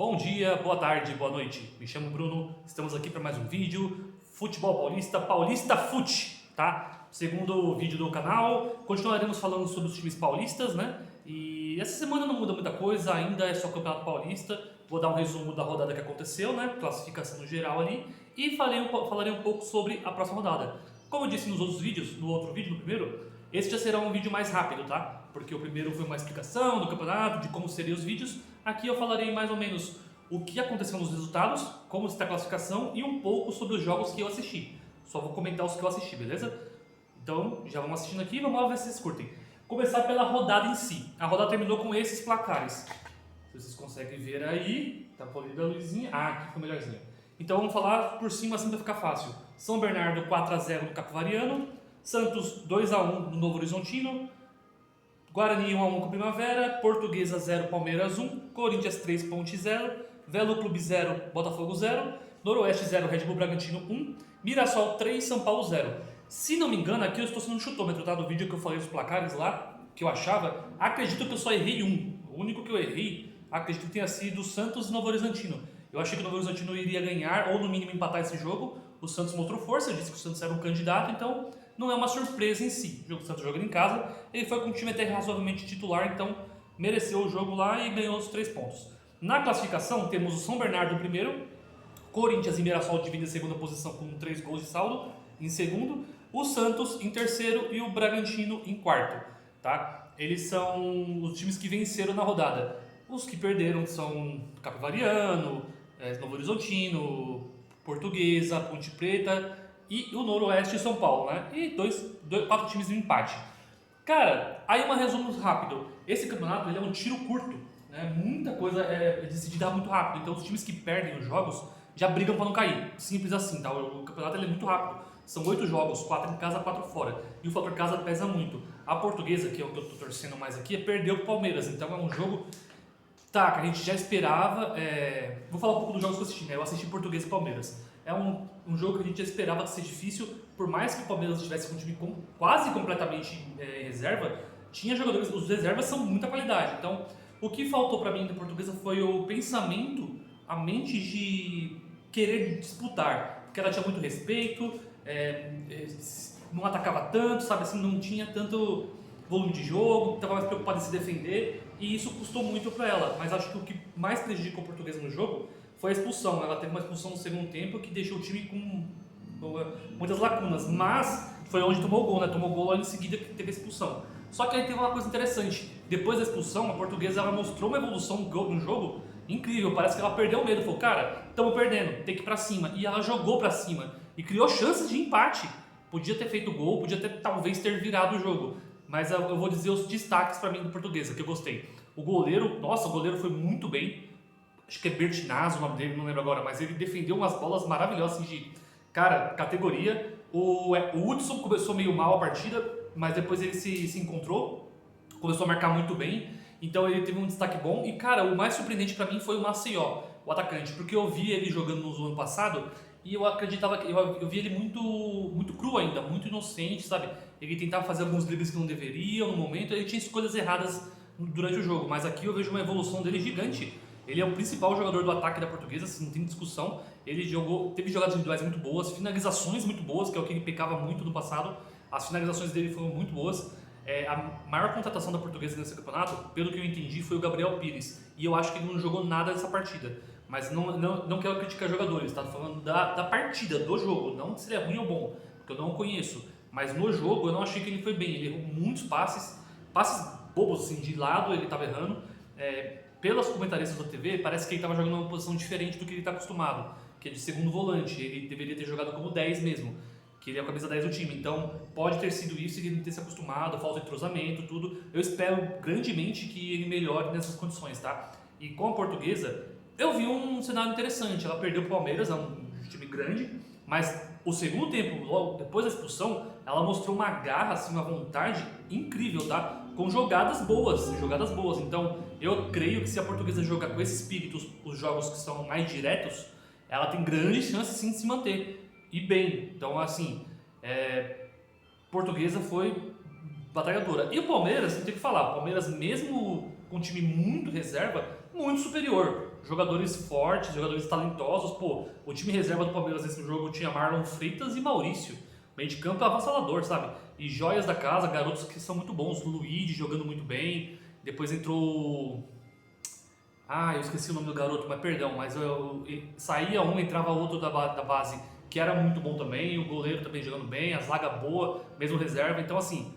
Bom dia, boa tarde, boa noite. Me chamo Bruno, estamos aqui para mais um vídeo. Futebol Paulista, Paulista Fute, tá? Segundo vídeo do canal, continuaremos falando sobre os times paulistas, né? E essa semana não muda muita coisa, ainda é só Campeonato Paulista. Vou dar um resumo da rodada que aconteceu, né? Classificação no geral ali. E falarei um pouco sobre a próxima rodada. Como eu disse nos outros vídeos, no outro vídeo, no primeiro, esse já será um vídeo mais rápido, tá? Porque o primeiro foi uma explicação do campeonato, de como seriam os vídeos. Aqui eu falarei mais ou menos o que aconteceu nos resultados, como está a classificação e um pouco sobre os jogos que eu assisti. Só vou comentar os que eu assisti, beleza? Então, já vamos assistindo aqui e vamos lá ver se vocês curtem. Começar pela rodada em si. A rodada terminou com esses placares. Se vocês conseguem ver aí, tá polida a luzinha. Ah, aqui ficou melhorzinho. Então vamos falar por cima assim para ficar fácil. São Bernardo 4-0 no Capivariano, Santos 2-1 no Novo Horizontino, Guarani 1-1 com Primavera, Portuguesa 0, Palmeiras 1, Corinthians 3, Ponte 0, Velo Clube 0, Botafogo 0, Noroeste 0, Red Bull Bragantino 1, Mirassol 3, São Paulo 0. Se não me engano, aqui eu estou sendo um chutômetro, tá? Do vídeo que eu falei dos placares lá, que eu achava, acredito que eu só errei um. O único que eu errei, acredito que tenha sido Santos e Novo Horizontino. Eu achei que o Novo Horizontino iria ganhar, ou no mínimo empatar esse jogo. O Santos mostrou força, eu disse que o Santos era um candidato, então não é uma surpresa em si. O Santos jogando em casa, ele foi com um time até razoavelmente titular, então mereceu o jogo lá e ganhou os 3 pontos. Na classificação, temos o São Bernardo em primeiro, Corinthians e Mirassol dividem a segunda posição com 3 gols de saldo em segundo, o Santos em terceiro e o Bragantino em quarto. Tá? Eles são os times que venceram na rodada. Os que perderam são Capivariano, Novo Horizontino, Portuguesa, Ponte Preta e o Noroeste e São Paulo, né? E 4 times de empate. Cara, aí um resumo rápido. Esse campeonato ele é um tiro curto, né? Muita coisa é decidida muito rápido. Então os times que perdem os jogos já brigam para não cair. Simples assim, tá? O campeonato ele é muito rápido. São 8 jogos, 4 em casa, 4 fora. E o fator casa pesa muito. A Portuguesa, que é o que eu tô torcendo mais aqui, perdeu pro Palmeiras. Então é um jogo que a gente já esperava. Vou falar um pouco dos jogos que eu assisti, né? Eu assisti Portuguesa e Palmeiras. É um jogo que a gente já esperava ser difícil, por mais que o Palmeiras estivesse com um time quase completamente em reserva, tinha jogadores, os reservas são muita qualidade. Então, o que faltou para mim da Portuguesa foi o pensamento, a mente de querer disputar, porque ela tinha muito respeito, não atacava tanto, sabe assim, não tinha tanto volume de jogo, estava mais preocupada em se defender, e isso custou muito para ela. Mas acho que o que mais prejudicou a Portuguesa no jogo foi a expulsão. Ela teve uma expulsão no segundo tempo que deixou o time com muitas lacunas, mas foi onde tomou o gol, né? Tomou o gol logo em seguida que teve a expulsão. Só que aí teve uma coisa interessante. Depois da expulsão, a Portuguesa ela mostrou uma evolução no jogo incrível. Parece que ela perdeu o medo. Falou, cara, estamos perdendo, tem que ir pra cima. E ela jogou pra cima e criou chances de empate. Podia ter feito gol, podia talvez ter virado o jogo. Mas eu vou dizer os destaques pra mim do Portuguesa, que eu gostei. O goleiro, nossa, o goleiro foi muito bem. Acho que é Bertinazzo o nome dele, não lembro agora, mas ele defendeu umas bolas maravilhosas assim, de, cara, categoria. O Hudson começou meio mal a partida, mas depois ele se encontrou, começou a marcar muito bem, então ele teve um destaque bom. E cara, o mais surpreendente pra mim foi o Maceió, o atacante, porque eu vi ele jogando no ano passado e eu acreditava que eu vi ele muito cru ainda, muito inocente, sabe? Ele tentava fazer alguns dribles que não deveriam no momento, ele tinha escolhas erradas durante o jogo, mas aqui eu vejo uma evolução dele gigante. Ele é o principal jogador do ataque da Portuguesa, assim, não tem discussão. Ele teve jogadas individuais muito boas, finalizações muito boas, que é o que ele pecava muito no passado. As finalizações dele foram muito boas. A maior contratação da Portuguesa nesse campeonato, pelo que eu entendi, foi o Gabriel Pires. E eu acho que ele não jogou nada nessa partida. Mas não quero criticar jogadores, tá? Tô falando da partida, do jogo. Não se ele é ruim ou bom, porque eu não o conheço. Mas no jogo eu não achei que ele foi bem. Ele errou muitos passes bobos, assim, de lado ele estava errando. Pelas comentaristas da TV, parece que ele estava jogando numa posição diferente do que ele está acostumado, que é de segundo volante. Ele deveria ter jogado como 10 mesmo, que ele é a camisa 10 do time. Então, pode ter sido isso, ele não ter se acostumado, falta de entrosamento, tudo. Eu espero grandemente que ele melhore nessas condições, tá? E com a Portuguesa, eu vi um cenário interessante. Ela perdeu o Palmeiras, é um time grande, mas o segundo tempo, logo depois da expulsão, ela mostrou uma garra, assim, uma vontade incrível, tá? Com jogadas boas. Então, eu creio que se a Portuguesa jogar com esse espírito os jogos que são mais diretos, ela tem grandes chances sim de se manter. E bem, então assim, Portuguesa foi batalhadora. E o Palmeiras, não tem o que falar, o Palmeiras mesmo com um time muito reserva, muito superior. jogadores fortes, jogadores talentosos. Pô, o time reserva do Palmeiras nesse jogo tinha Marlon Freitas e Maurício. Meio de campo avassalador, sabe? E joias da casa, garotos que são muito bons. Luigi jogando muito bem. Depois entrou... eu esqueci o nome do garoto, mas perdão. Mas saía um, entrava outro da base, que era muito bom também. O goleiro também jogando bem, a zaga boa, mesmo reserva. Então, assim...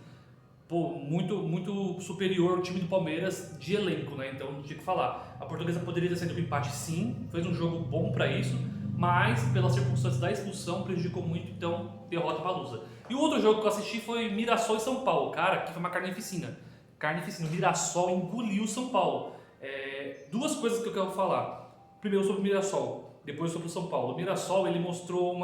Pô, muito superior o time do Palmeiras de elenco, né? Então não tinha que falar. A Portuguesa poderia ter saído com empate, sim, fez um jogo bom para isso, mas pelas circunstâncias da expulsão prejudicou muito, então derrota pra Lusa. E o outro jogo que eu assisti foi Mirassol e São Paulo, cara, que foi uma carnificina. Carnificina, o Mirassol engoliu o São Paulo. Duas coisas que eu quero falar. Primeiro sobre o Mirassol, depois sobre o São Paulo. O Mirassol, ele mostrou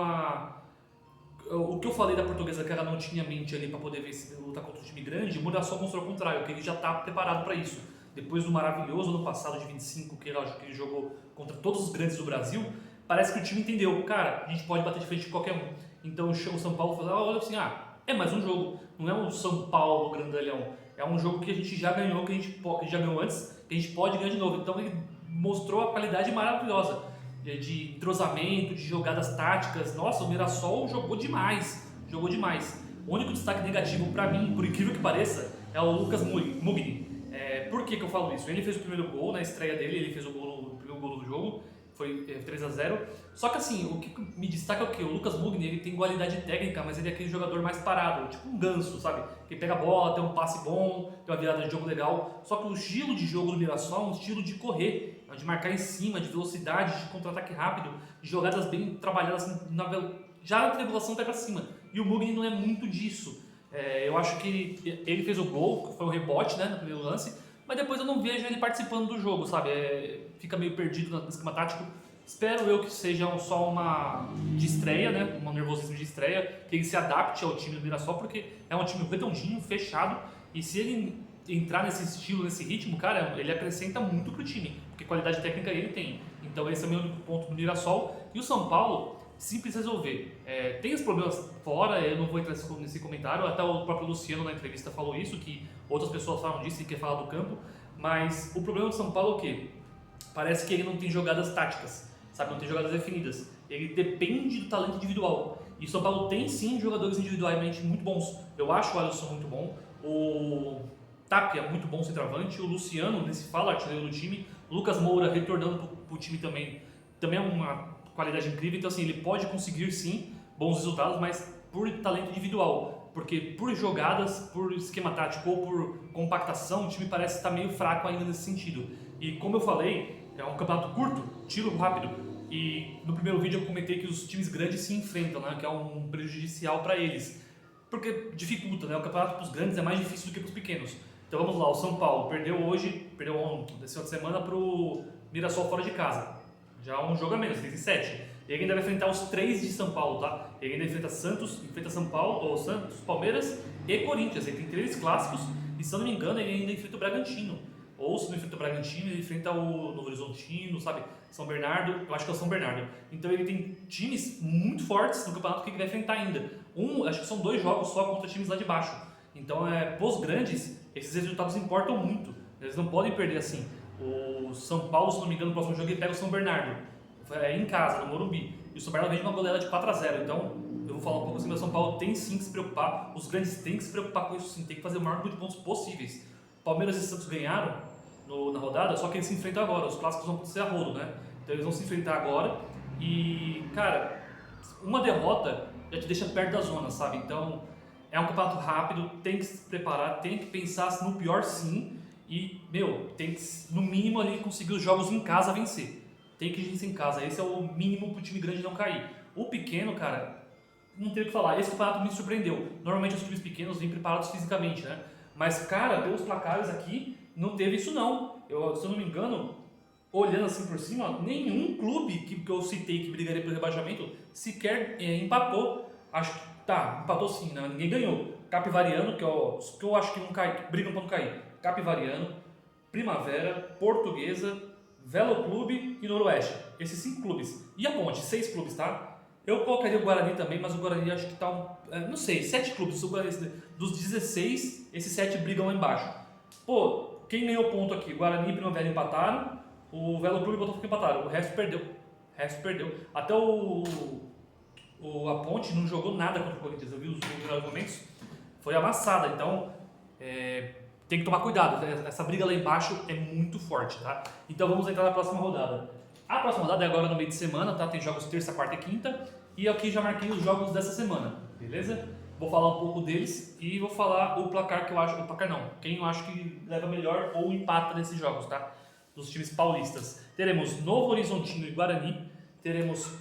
o que eu falei da Portuguesa, que ela não tinha mente ali para poder lutar contra um time grande, o Mirassol mostrou o contrário, que ele já está preparado para isso. Depois do maravilhoso ano passado de 25, que ele jogou contra todos os grandes do Brasil, parece que o time entendeu, cara, a gente pode bater de frente de qualquer um. Então o São Paulo falou, olha assim, é mais um jogo, não é um São Paulo grandalhão, é um jogo que a gente já ganhou, que a gente já ganhou antes, que a gente pode ganhar de novo. Então ele mostrou a qualidade maravilhosa de entrosamento, de jogadas táticas. Nossa, o Mirassol jogou demais, jogou demais. O único destaque negativo para mim, por incrível que pareça, é o Lucas Mugni. Por que eu falo isso? Ele fez o primeiro gol na estreia dele, ele fez o primeiro gol do jogo, foi 3-0. Só que assim, o que me destaca é o que? O Lucas Mugni, ele tem qualidade técnica, mas ele é aquele jogador mais parado, tipo um ganso, sabe? Que pega a bola, tem um passe bom, tem uma virada de jogo legal. Só que o estilo de jogo do Mirassol é um estilo de correr, de marcar em cima, de velocidade, de contra-ataque rápido, de jogadas bem trabalhadas já na triangulação até pra cima. E o Mugni não é muito disso. Eu acho que ele fez o gol, que foi o rebote, né, no primeiro lance, mas depois eu não vejo ele participando do jogo, sabe? Fica meio perdido no esquema tático. Espero eu que seja só uma de estreia, né? Um nervosismo de estreia, que ele se adapte ao time do Mirassol, porque é um time redondinho, fechado, e se ele entrar nesse estilo, nesse ritmo, cara, ele acrescenta muito pro time, porque qualidade técnica ele tem. Então esse é o meu único ponto do Mirassol. E o São Paulo, simples resolver. Tem os problemas fora, eu não vou entrar nesse comentário, até o próprio Luciano na entrevista falou isso, que outras pessoas falam disso e quer falar do campo, mas o problema do São Paulo é o quê? Parece que ele não tem jogadas táticas, sabe? Não tem jogadas definidas. Ele depende do talento individual. E o São Paulo tem sim jogadores individualmente muito bons. Eu acho o Alisson muito bom, o Tapia muito bom centroavante, o Luciano, nesse fala, artilheiro do time, o Lucas Moura retornando pro time também é uma qualidade incrível. Então assim, ele pode conseguir sim bons resultados, mas por talento individual, porque por jogadas, por esquema tático ou por compactação, o time parece estar meio fraco ainda nesse sentido. E como eu falei, é um campeonato curto, tiro rápido, e no primeiro vídeo eu comentei que os times grandes se enfrentam, né, que é um prejudicial para eles, porque dificulta, né, o campeonato para os grandes é mais difícil do que para os pequenos. Então vamos lá, o São Paulo perdeu ontem, esse final de semana, para o Mirassol fora de casa. Já um jogo a menos, tem 7. E ele ainda vai enfrentar os 3 de São Paulo, tá? Ele ainda enfrenta Santos, São Paulo, ou Santos, Palmeiras e Corinthians. Ele tem 3 clássicos e, se eu não me engano, ele ainda enfrenta o Bragantino. Ou se não enfrenta o Bragantino, ele enfrenta o Novo Horizontino, sabe? São Bernardo, eu acho que é o São Bernardo. Então ele tem times muito fortes no campeonato que ele vai enfrentar ainda. Acho que são 2 jogos só contra times lá de baixo. Então, pros grandes, esses resultados importam muito. Eles não podem perder assim. O São Paulo, se não me engano, no próximo jogo ele pega o São Bernardo, em casa, no Morumbi. E o São Bernardo vem de uma goleada de 4-0. Então, eu vou falar um pouco assim, mas o São Paulo tem sim que se preocupar. Os grandes têm que se preocupar com isso sim, tem que fazer o maior número de pontos possíveis. Palmeiras e Santos ganharam na rodada, só que eles se enfrentam agora. Os clássicos vão ser a rodo, né? Então eles vão se enfrentar agora. E, cara, uma derrota já te deixa perto da zona, sabe? Então, é um campeonato rápido, tem que se preparar, tem que pensar no pior sim. E, tem que, no mínimo, ali conseguir os jogos em casa vencer. Tem que vencer em casa. Esse é o mínimo pro time grande não cair. O pequeno, cara, não tem o que falar. Esse campeonato me surpreendeu. Normalmente os times pequenos vêm preparados fisicamente, né? Mas, cara, pelos placares aqui, não teve isso não. Se eu não me engano, olhando assim por cima, nenhum clube que eu citei que brigaria pelo rebaixamento sequer empatou. Acho que, empatou sim, né? Ninguém ganhou. Capivariano, que eu acho que não cai, que brigam para não cair. Capivariano, Primavera, Portuguesa, Velo Clube e Noroeste. Esses 5 clubes. E a Ponte, 6 clubes, tá? Eu colocaria o Guarani também, mas o Guarani acho que tá não sei, 7 clubes. Dos 16, esses 7 brigam lá embaixo. Pô, quem ganhou ponto aqui? Guarani e Primavera empataram. O Velo Clube e o Botafogo empataram, o resto perdeu. Até a Ponte não jogou nada contra o Corinthians, eu vi os melhores momentos, foi amassada, então tem que tomar cuidado, essa briga lá embaixo é muito forte, tá? Então vamos entrar na próxima rodada. A próxima rodada é agora no meio de semana, tá? Tem jogos terça, quarta e quinta, e aqui já marquei os jogos dessa semana, beleza? Vou falar um pouco deles e vou falar o placar que eu acho, o placar não, quem eu acho que leva melhor ou empata nesses jogos, tá? Dos times paulistas. Teremos Novo Horizontino e Guarani, teremos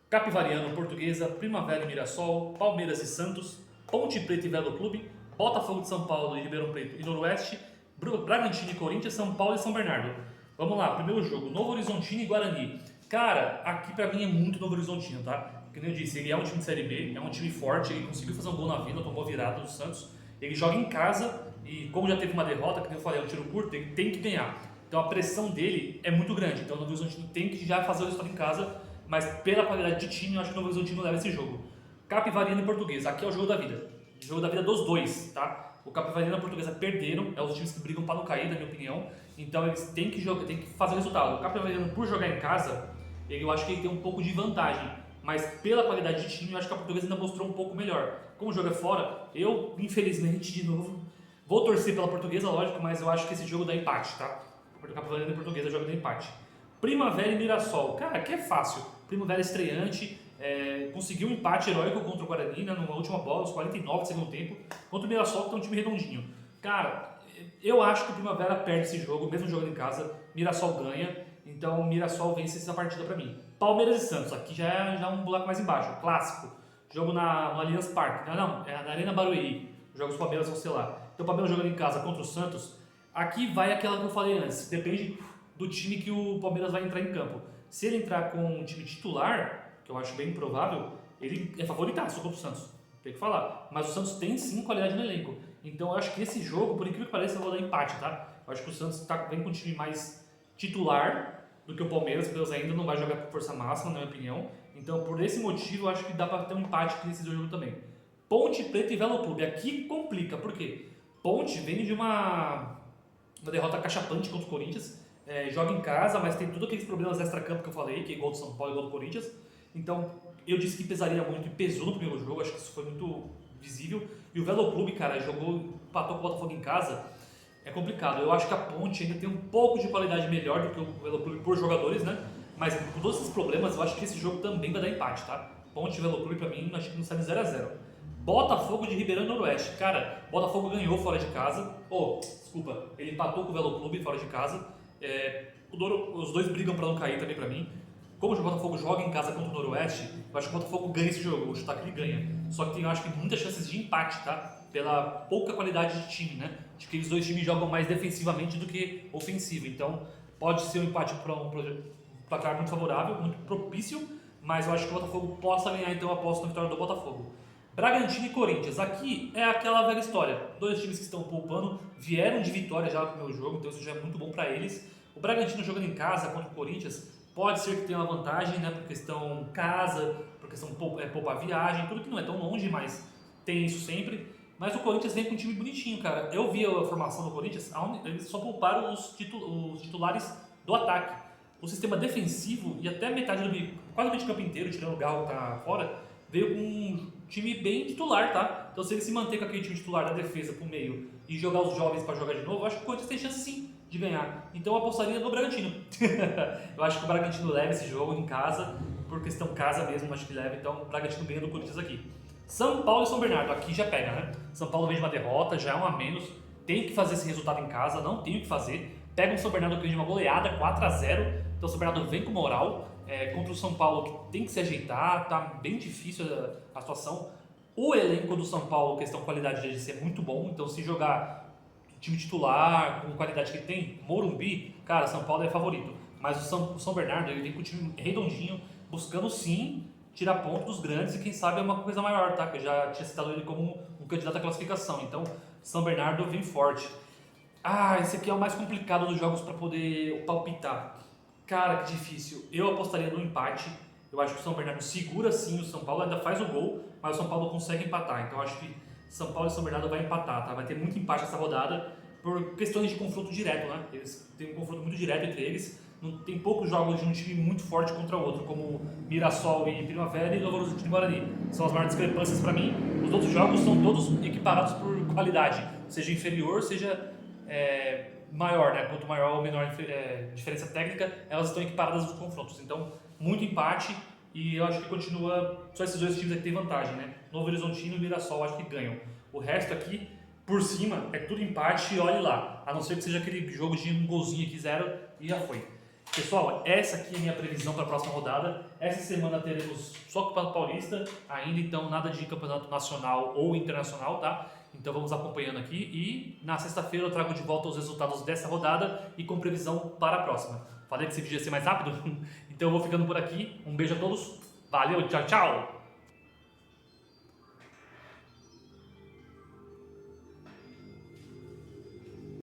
Capivariano, Portuguesa, Primavera e Mirassol, Palmeiras e Santos, Ponte Preta e Velo Clube, Botafogo de São Paulo e Ribeirão Preto e Noroeste, Bragantino e Corinthians, São Paulo e São Bernardo. Vamos lá, primeiro jogo, Novo Horizontino e Guarani. Cara, aqui pra mim é muito Novo Horizontino, tá? Como eu disse, ele é um time de Série B, é um time forte, ele conseguiu fazer um gol na vida, tomou virada do Santos. Ele joga em casa e como já teve uma derrota, que eu falei, é um tiro curto, ele tem que ganhar. Então a pressão dele é muito grande, então o Novo Horizontino tem que já fazer o resultado em casa, mas pela qualidade de time, eu acho que o Novo Horizontino leva esse jogo. Capivariano e Portuguesa, aqui é o jogo da vida. O jogo da vida dos dois, tá? O Capivariano e a Portuguesa perderam, é os times que brigam para não cair, na minha opinião. Então eles têm que jogar, têm que fazer o resultado. O Capivariano, por jogar em casa, eu acho que ele tem um pouco de vantagem. Mas pela qualidade de time, eu acho que a Portuguesa ainda mostrou um pouco melhor. Como o jogo é fora, eu, infelizmente, de novo, vou torcer pela Portuguesa, lógico, mas eu acho que esse jogo dá empate, tá? O Capivariano e a Portuguesa jogam de empate. Primavera e Mirassol. Cara, aqui é fácil. Primavera estreante, conseguiu um empate heróico contra o Guarani, né, numa última bola, aos 49 do segundo tempo, contra o Mirassol, que é um time redondinho. Cara, eu acho que o Primavera perde esse jogo, mesmo jogando em casa, Mirassol ganha, então o Mirassol vence essa partida pra mim. Palmeiras e Santos, aqui já é um buraco mais embaixo, clássico. Jogo no Allianz Parque, é na Arena Barueri, os jogos do Palmeiras vão ser lá. Então o Palmeiras jogando em casa contra o Santos, aqui vai aquela que eu falei antes, depende do time que o Palmeiras vai entrar em campo. Se ele entrar com um time titular, que eu acho bem improvável, ele é favoritaço contra o Santos, tem que falar. Mas o Santos tem sim qualidade no elenco. Então eu acho que esse jogo, por incrível que pareça, eu vou dar empate, tá? Eu acho que o Santos vem com um time mais titular do que o Palmeiras, porque eles ainda não vai jogar por força máxima, na minha opinião. Então por esse motivo eu acho que dá pra ter um empate nesse jogo também. Ponte Preta e Velo Clube, aqui complica, por quê? Ponte vem de uma derrota cachapante contra o Corinthians, joga em casa, mas tem todos aqueles problemas extra-campo que eu falei, que é gol do São Paulo e gol do Corinthians. Então, eu disse que pesaria muito e pesou no primeiro jogo, acho que isso foi muito visível. E o Velo Clube, cara, empatou com o Botafogo em casa, é complicado. Eu acho que a Ponte ainda tem um pouco de qualidade melhor do que o Velo Clube por jogadores, né? Mas com todos esses problemas, eu acho que esse jogo também vai dar empate, tá? Ponte e Velo Clube, pra mim, acho que não sai de 0-0. Botafogo de Ribeirão Noroeste. Cara, Botafogo ganhou fora de casa. Desculpa, ele empatou com o Velo Clube fora de casa. Os dois brigam pra não cair também pra mim. Como o Botafogo joga em casa contra o Noroeste, eu acho que o Botafogo ganha esse jogo, vou chutar que ele ganha. Só que tem, eu acho que, muitas chances de empate, tá? Pela pouca qualidade de time, né? Acho que os dois times jogam mais defensivamente do que ofensivo. Então, pode ser um empate para um placar muito favorável, muito propício, mas eu acho que o Botafogo possa ganhar, então eu aposto na vitória do Botafogo. Bragantino e Corinthians. Aqui é aquela velha história. Dois times que estão poupando, vieram de vitória já no primeiro jogo, então isso já é muito bom para eles. O Bragantino jogando em casa contra o Corinthians, pode ser que tenha uma vantagem, né, por questão casa, por questão poupar viagem, tudo que não é tão longe, mas tem isso sempre. Mas o Corinthians vem com um time bonitinho, cara. Eu vi a formação do Corinthians, eles só pouparam os titulares do ataque. O sistema defensivo e até metade quase o meio de campo inteiro, tirando o Galo que tá fora, veio com um time bem titular, tá? Então se ele se manter com aquele time titular da defesa pro meio e jogar os jovens para jogar de novo, eu acho que o Corinthians tem chance sim de ganhar. Então eu apostaria no Bragantino. Eu acho que o Bragantino leva esse jogo em casa, por questão casa mesmo, acho que leva. Então o Bragantino ganha do Corinthians aqui. São Paulo e São Bernardo, aqui já pega, né? São Paulo vem de uma derrota, já é um a menos, tem que fazer esse resultado em casa, não tem o que fazer. Pega o São Bernardo que vem de uma goleada, 4-0, então o São Bernardo vem com moral. Contra o São Paulo, que tem que se ajeitar, tá bem difícil a situação. O elenco do São Paulo, questão qualidade de ser muito bom, então se jogar time titular, com qualidade que tem, Morumbi, cara, São Paulo é favorito. Mas o São Bernardo, ele vem com o time redondinho, buscando sim tirar ponto dos grandes e quem sabe é uma coisa maior, tá? Que eu já tinha citado ele como um candidato à classificação. Então, São Bernardo vem forte. Esse aqui é o mais complicado dos jogos para poder palpitar. Cara, que difícil. Eu apostaria no empate. Eu acho que o São Bernardo segura sim o São Paulo, ainda faz o gol, mas o São Paulo consegue empatar. Então, eu acho que São Paulo e São Bernardo vai empatar, tá? Vai ter muito empate essa rodada. por questões de confronto direto, né? Eles têm um confronto muito direto entre eles. Não, tem poucos jogos de um time muito forte contra o outro, como Mirassol e Primavera e Novo Horizonte e Guarani. São as maiores discrepâncias para mim. Os outros jogos são todos equiparados por qualidade, seja inferior, seja maior, né? Quanto maior ou menor diferença técnica, elas estão equiparadas nos confrontos. Então, muito empate e eu acho que continua. Só esses dois times aqui têm vantagem, né? Novo Horizontino e Mirassol acho que ganham. O resto aqui, por cima, é tudo empate e olhe lá. A não ser que seja aquele jogo de um golzinho aqui, 0 e já foi. Pessoal, essa aqui é a minha previsão para a próxima rodada. Essa semana teremos só Campeonato Paulista, ainda então nada de campeonato nacional ou internacional, tá? Então vamos acompanhando aqui e na sexta-feira eu trago de volta os resultados dessa rodada e com previsão para a próxima. Falei que esse vídeo ia ser mais rápido? Então eu vou ficando por aqui. Um beijo a todos. Valeu, tchau, tchau!